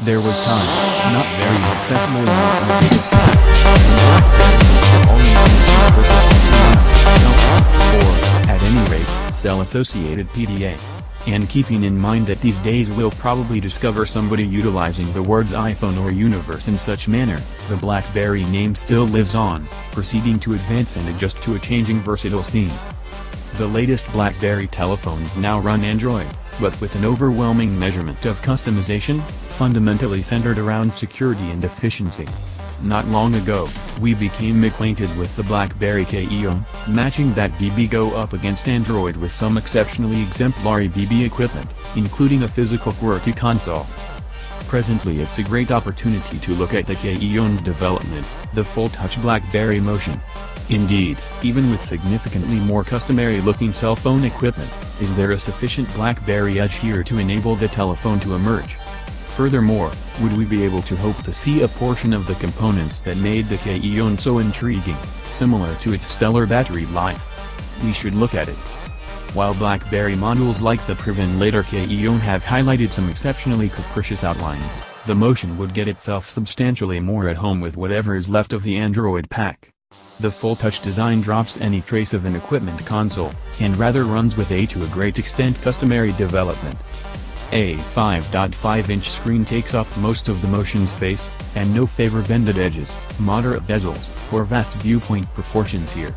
There was time, not very accessible and outdated past, when BlackBerry or, at any rate, cell-associated PDA. And keeping in mind that these days we'll probably discover somebody utilizing the words iPhone or universe in such manner, the BlackBerry name still lives on, proceeding to advance and adjust to a changing versatile scene. The latest BlackBerry telephones now run Android, but with an overwhelming measurement of customization, fundamentally centered around security and efficiency. Not long ago, we became acquainted with the BlackBerry KEYone, matching that BB go up against Android with some exceptionally exemplary BB equipment, including a physical QWERTY console. Presently it's a great opportunity to look at the KEYone's development, the full-touch BlackBerry Motion. Indeed, even with significantly more customary-looking cell phone equipment, is there a sufficient BlackBerry edge here to enable the telephone to emerge? Furthermore, would we be able to hope to see a portion of the components that made the KEYone so intriguing, similar to its stellar battery life? We should look at it. While BlackBerry models like the proven later KEYone have highlighted some exceptionally capricious outlines, the Motion would get itself substantially more at home with whatever is left of the Android pack. The full-touch design drops any trace of an equipment console, and rather runs with a to a great extent customary development. A 5.5-inch screen takes up most of the Motion's face, and no favor bended edges, moderate bezels, or vast viewpoint proportions here.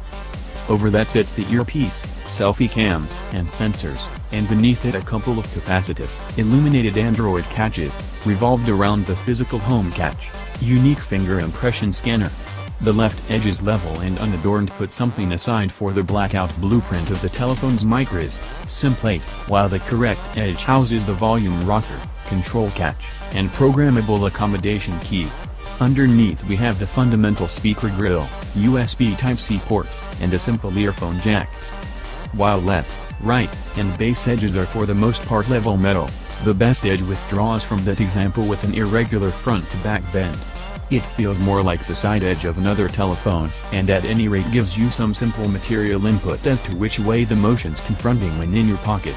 Over that sits the earpiece, selfie cam, and sensors, and beneath it a couple of capacitive, illuminated Android catches, revolved around the physical home catch, unique finger impression scanner. The left edge is level and unadorned, put something aside for the blackout blueprint of the telephone's micros, SIM plate, while the correct edge houses the volume rocker, control catch, and programmable accommodation key. Underneath we have the fundamental speaker grill, USB Type-C port, and a simple earphone jack. While left, right, and base edges are for the most part level metal, the best edge withdraws from that example with an irregular front-to-back bend. It feels more like the side edge of another telephone, and at any rate gives you some simple material input as to which way the Motion's confronting when in your pocket.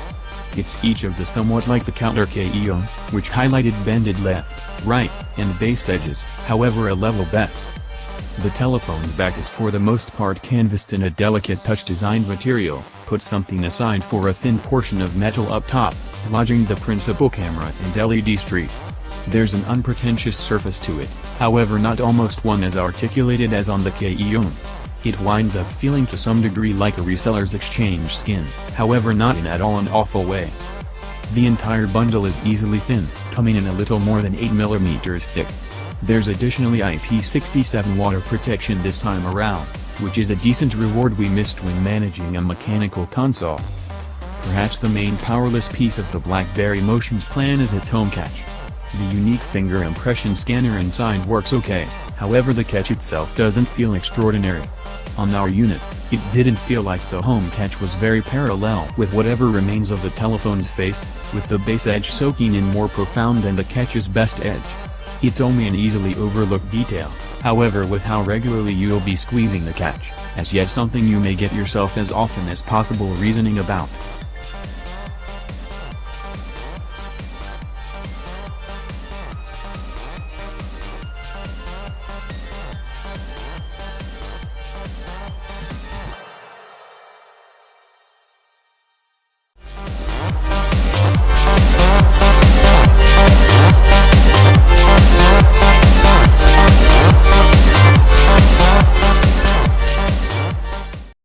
It's each of the somewhat like the counter KEYone, which highlighted bended left, right, and base edges, however a level best. The telephone's back is for the most part canvassed in a delicate touch-designed material, put something aside for a thin portion of metal up top, lodging the principal camera and LED strip. There's an unpretentious surface to it, however not almost one as articulated as on the KEYone. It winds up feeling to some degree like a reseller's exchange skin, however not in at all an awful way. The entire bundle is easily thin, coming in a little more than 8 mm thick. There's additionally IP67 water protection this time around, which is a decent reward we missed when managing a mechanical console. Perhaps the main powerless piece of the BlackBerry Motion's plan is its home catch. The unique finger impression scanner inside works okay, however the catch itself doesn't feel extraordinary. On our unit, it didn't feel like the home catch was very parallel with whatever remains of the telephone's face, with the base edge soaking in more profound than the catch's best edge. It's only an easily overlooked detail, however, with how regularly you'll be squeezing the catch, as yet something you may get yourself as often as possible reasoning about.